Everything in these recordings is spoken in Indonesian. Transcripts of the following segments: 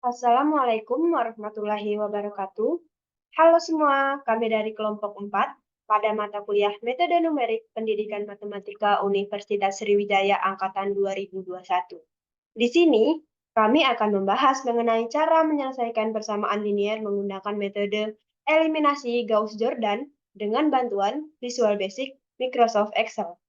Assalamualaikum warahmatullahi wabarakatuh. Halo semua, kami dari kelompok 4 pada mata kuliah Metode Numerik Pendidikan Matematika Universitas Sriwijaya Angkatan 2021. Di sini, kami akan membahas mengenai cara menyelesaikan persamaan linier menggunakan metode eliminasi Gauss-Jordan dengan bantuan Visual Basic Microsoft Excel.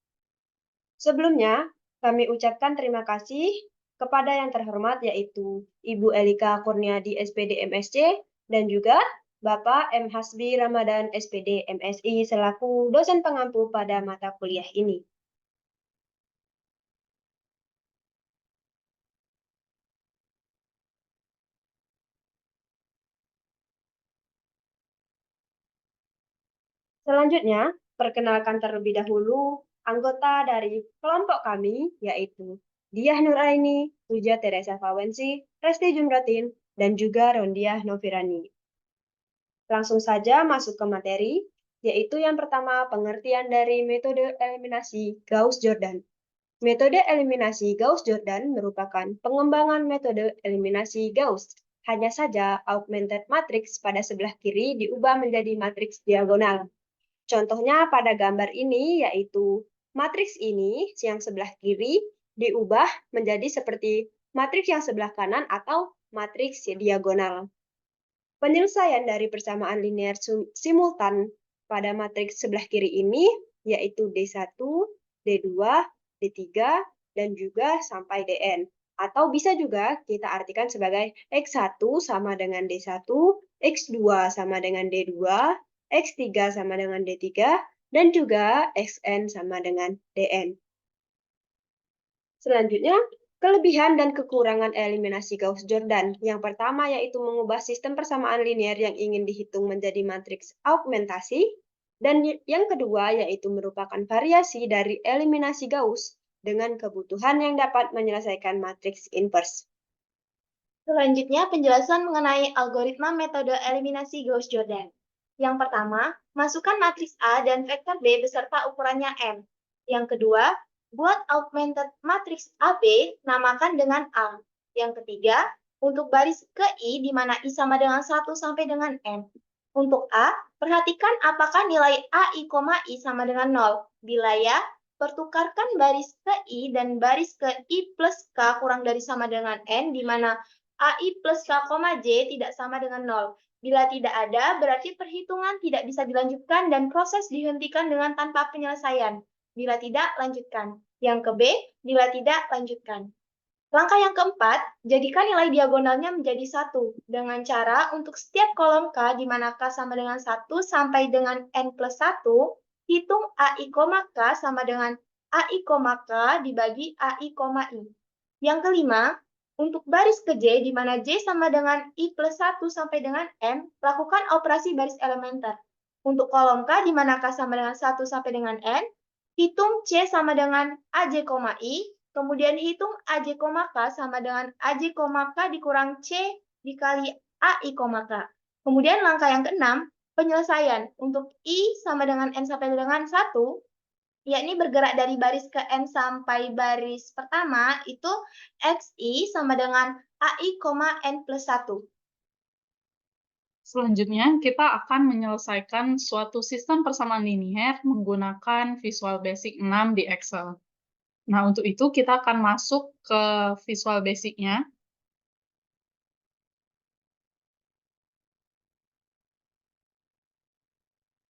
Sebelumnya, kami ucapkan terima kasih kepada yang terhormat yaitu Ibu Elika Kurniadi SPD MSc dan juga Bapak M. Hasbi Ramadan SPD MSI selaku dosen pengampu pada mata kuliah ini. Selanjutnya, perkenalkan terlebih dahulu anggota dari kelompok kami, yaitu Diah Nuraini, Puja Teresa Fawensi, Resti Jumratin, dan juga Rondiah Novirani. Langsung saja masuk ke materi, yaitu yang pertama pengertian dari metode eliminasi Gauss-Jordan. Metode eliminasi Gauss-Jordan merupakan pengembangan metode eliminasi Gauss. Hanya saja augmented matrix pada sebelah kiri diubah menjadi matriks diagonal. Contohnya pada gambar ini yaitu matriks ini yang sebelah kiri diubah menjadi seperti matriks yang sebelah kanan atau matriks diagonal. Penyelesaian dari persamaan linear simultan pada matriks sebelah kiri ini yaitu D1, D2, D3, dan juga sampai Dn. Atau bisa juga kita artikan sebagai X1 sama dengan D1, X2 sama dengan D2, X3 sama dengan D3, dan juga Xn sama dengan Dn. Selanjutnya, kelebihan dan kekurangan eliminasi Gauss-Jordan. Yang pertama yaitu mengubah sistem persamaan linear yang ingin dihitung menjadi matriks augmentasi. Dan yang kedua yaitu merupakan variasi dari eliminasi Gauss dengan kebutuhan yang dapat menyelesaikan matriks inverse. Selanjutnya, penjelasan mengenai algoritma metode eliminasi Gauss-Jordan. Yang pertama, masukkan matriks A dan vektor B beserta ukurannya M. Yang kedua, buat augmented matriks AB, namakan dengan A. Yang ketiga, untuk baris ke I, di mana I sama dengan 1 sampai dengan N. Untuk A, perhatikan apakah nilai AI, I sama dengan 0. Bila ya, pertukarkan baris ke I dan baris ke I plus K kurang dari sama dengan N, di mana AI plus K, J tidak sama dengan 0. Bila tidak ada, berarti perhitungan tidak bisa dilanjutkan dan proses dihentikan dengan tanpa penyelesaian. Bila tidak, lanjutkan. Yang ke B, bila tidak, lanjutkan. Langkah yang keempat, jadikan nilai diagonalnya menjadi 1 dengan cara untuk setiap kolom K di mana K sama dengan 1 sampai dengan N plus 1, hitung AI, K sama dengan AI, K dibagi AI, I. Yang kelima, untuk baris ke J di mana J sama dengan I plus 1 sampai dengan M, lakukan operasi baris elementer. Untuk kolom K di mana K sama dengan 1 sampai dengan N, hitung C sama dengan AJ, I, kemudian hitung AJ, K sama dengan AJ, K dikurang C dikali AI, K. Kemudian langkah yang keenam, penyelesaian. Untuk I sama dengan N sampai dengan 1, yakni bergerak dari baris ke N sampai baris pertama, itu XI sama dengan AI, N plus 1. Selanjutnya, kita akan menyelesaikan suatu sistem persamaan linier menggunakan Visual Basic 6 di Excel. Nah, untuk itu kita akan masuk ke Visual Basic-nya.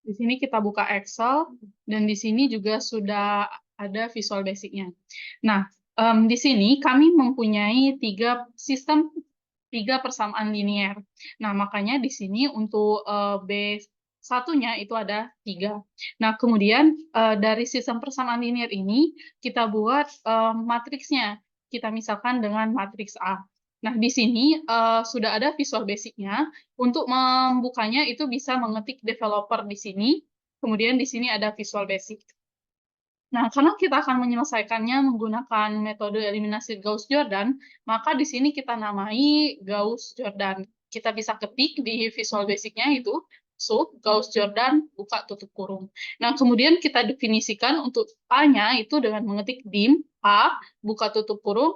Di sini kita buka Excel, dan di sini juga sudah ada Visual Basic-nya. Nah, di sini kami mempunyai tiga persamaan linier. Nah, makanya di sini untuk B1-nya itu ada 3. Nah, kemudian dari sistem persamaan linier ini, kita buat matriksnya. Kita misalkan dengan matriks A. Nah, di sini sudah ada Visual Basic-nya. Untuk membukanya itu bisa mengetik developer di sini, kemudian di sini ada Visual Basic. Nah, karena kita akan menyelesaikannya menggunakan metode eliminasi Gauss-Jordan, maka di sini kita namai Gauss-Jordan. Kita bisa ketik di Visual Basic-nya itu, Gauss-Jordan, buka tutup kurung. Nah, kemudian kita definisikan untuk A-nya itu dengan mengetik dim, A, buka tutup kurung,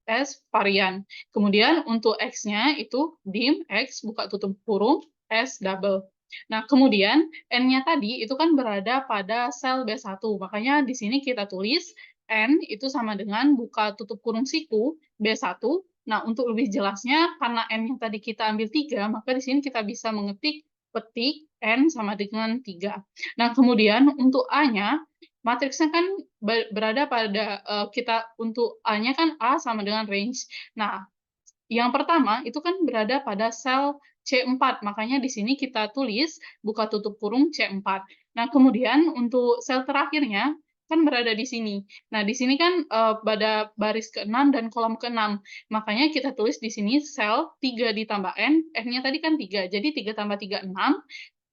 S varian. Kemudian untuk X-nya itu dim, X buka tutup kurung, S double. Nah, kemudian N-nya tadi itu kan berada pada sel B1. Makanya di sini kita tulis N itu sama dengan buka tutup kurung siku B1. Nah, untuk lebih jelasnya, karena N-nya tadi kita ambil 3, maka di sini kita bisa mengetik petik N sama dengan 3. Nah, kemudian untuk A-nya, matriksnya kan berada pada, kita untuk A-nya kan A sama dengan range. Nah, yang pertama itu kan berada pada sel C4, makanya di sini kita tulis buka tutup kurung C4. Nah, kemudian untuk sel terakhirnya kan berada di sini. Nah, di sini kan pada baris ke-6 dan kolom ke-6. Makanya kita tulis di sini sel 3 ditambah N, N-nya tadi kan 3, jadi 3 tambah 3, 6.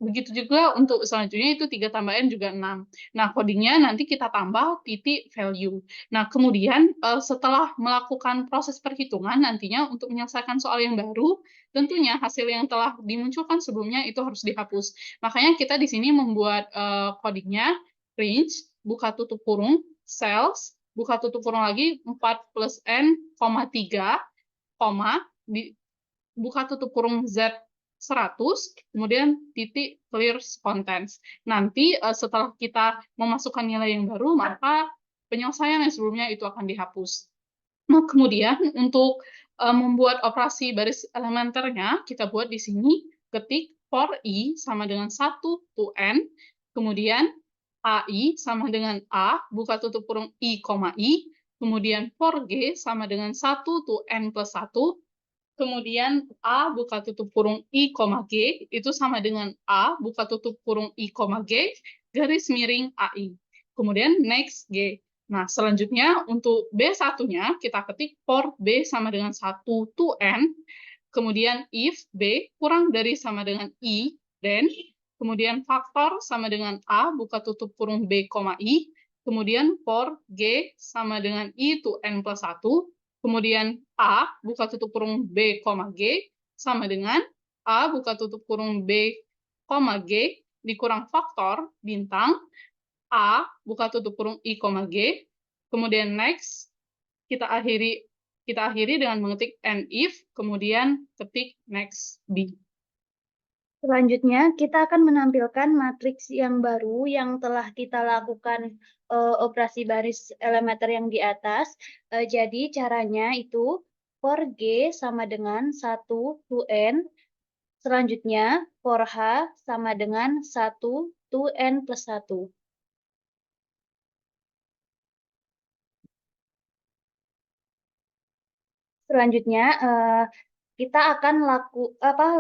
Begitu juga untuk selanjutnya itu 3 tambah N juga 6. Nah, codingnya nanti kita tambah titik value. Nah, kemudian setelah melakukan proses perhitungan nantinya untuk menyelesaikan soal yang baru, tentunya hasil yang telah dimunculkan sebelumnya itu harus dihapus. Makanya kita di sini membuat codingnya range, buka tutup kurung, cells, buka tutup kurung lagi, 4 plus N, 3, buka tutup kurung Z 100, kemudian titik clear contents. Nanti setelah kita memasukkan nilai yang baru, maka penyelesaian yang sebelumnya itu akan dihapus. Nah, kemudian untuk membuat operasi baris elementernya, kita buat di sini, ketik for I sama dengan 1 to N, kemudian AI sama dengan A, buka tutup kurung I, I, kemudian for G sama dengan 1 to N plus 1, kemudian A buka tutup kurung I, G, itu sama dengan A buka tutup kurung I, G, garis miring AI. Kemudian next G. Nah, selanjutnya untuk B1-nya, kita ketik for B sama dengan 1 to N, kemudian if B kurang dari sama dengan I, then, kemudian faktor sama dengan A buka tutup kurung B, I, kemudian for G sama dengan I to N plus 1, kemudian A buka tutup kurung B, G sama dengan A buka tutup kurung B, G dikurang faktor bintang A buka tutup kurung I, G, kemudian next kita akhiri dengan mengetik and if, kemudian ketik next B. Selanjutnya, kita akan menampilkan matriks yang baru yang telah kita lakukan operasi baris elementer yang di atas. Jadi, caranya itu for G sama dengan 1 to N. Selanjutnya, for H sama dengan 1 to N plus 1. Selanjutnya, kita akan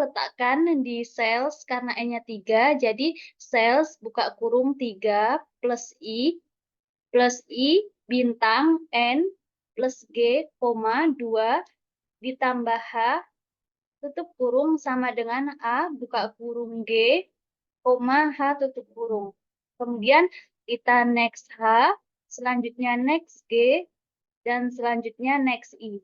letakkan di cells karena N-nya 3, jadi cells buka kurung 3 plus I bintang N plus G, 2 ditambah H tutup kurung sama dengan A buka kurung G, H tutup kurung. Kemudian kita next H, selanjutnya next G, dan selanjutnya next I.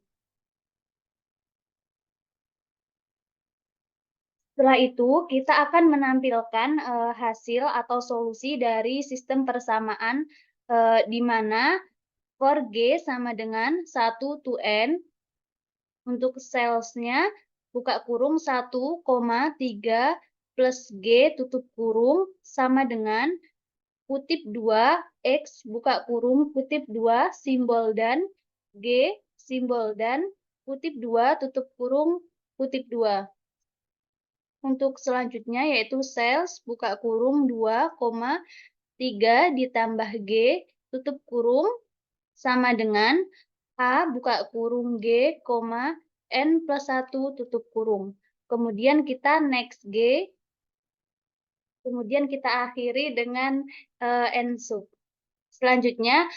Setelah itu, kita akan menampilkan hasil atau solusi dari sistem persamaan di mana for G sama dengan 1 to N. Untuk cellsnya, buka kurung 1, 3 plus G tutup kurung sama dengan kutip 2, X buka kurung kutip 2, simbol dan G, simbol dan kutip 2 tutup kurung kutip 2. Untuk selanjutnya yaitu cells buka kurung 2, 3 ditambah G tutup kurung sama dengan A buka kurung G, N plus 1 tutup kurung. Kemudian kita next G, kemudian kita akhiri dengan N sub. Selanjutnya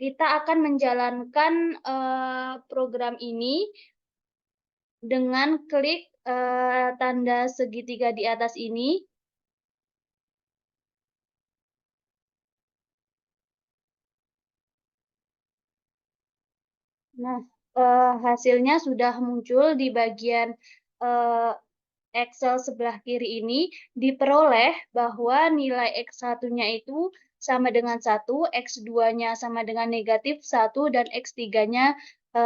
kita akan menjalankan program ini dengan klik tanda segitiga di atas ini. Nah, hasilnya sudah muncul di bagian Excel sebelah kiri ini. Diperoleh bahwa nilai X1-nya itu sama dengan 1, X2-nya sama dengan negatif 1, dan X3-nya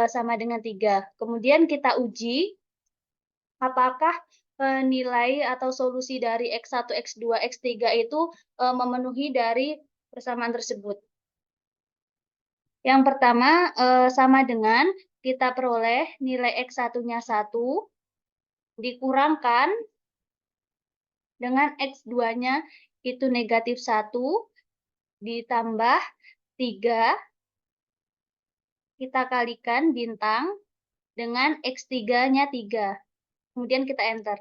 sama dengan 3. Kemudian kita uji apakah nilai atau solusi dari X1, X2, X3 itu memenuhi dari persamaan tersebut. Yang pertama, sama dengan kita peroleh nilai X1-nya 1, dikurangkan dengan X2-nya itu negatif 1, ditambah 3, kita kalikan bintang dengan X3-nya 3. Kemudian kita enter.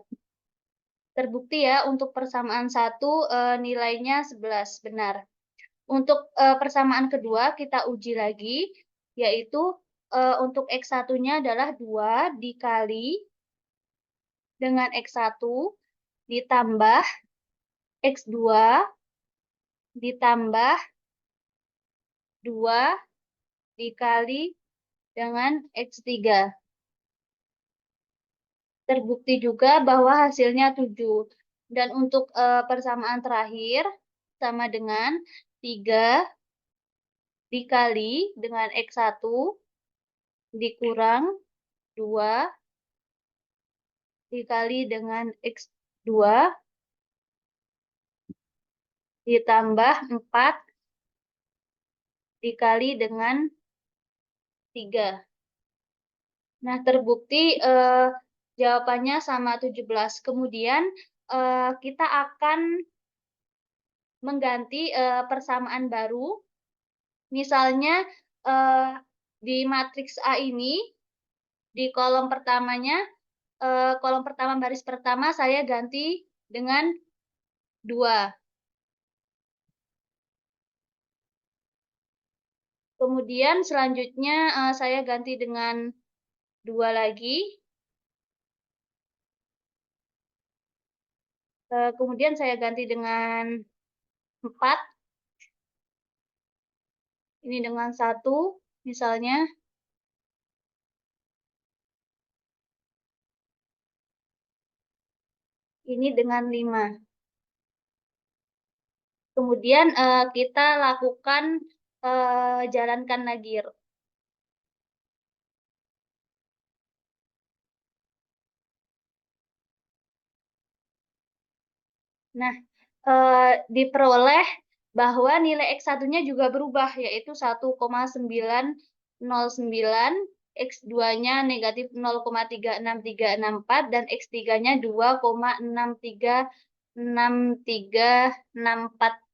Terbukti ya, untuk persamaan 1 nilainya 11, benar. Untuk persamaan kedua kita uji lagi, yaitu untuk X1-nya adalah 2 dikali dengan X1 ditambah X2 ditambah 2 dikali dengan X3. Terbukti juga bahwa hasilnya 7. Dan untuk persamaan terakhir sama dengan 3 dikali dengan X1 dikurang 2 dikali dengan X2 ditambah 4 dikali dengan 3. Nah, terbukti jawabannya sama 17. Kemudian kita akan mengganti persamaan baru. Misalnya di matriks A ini, di kolom pertamanya, kolom pertama baris pertama saya ganti dengan 2. Kemudian selanjutnya saya ganti dengan 2 lagi. Kemudian saya ganti dengan 4. Ini dengan 1 misalnya. Ini dengan 5. Kemudian kita lakukan jalankan lagi. Nah, diperoleh bahwa nilai X1-nya juga berubah, yaitu 1,909, X2-nya negatif 0,36364, dan X3-nya 2,636364.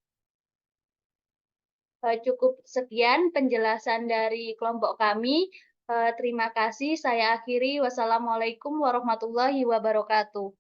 Cukup sekian penjelasan dari kelompok kami. Terima kasih. Saya akhiri. Wassalamualaikum warahmatullahi wabarakatuh.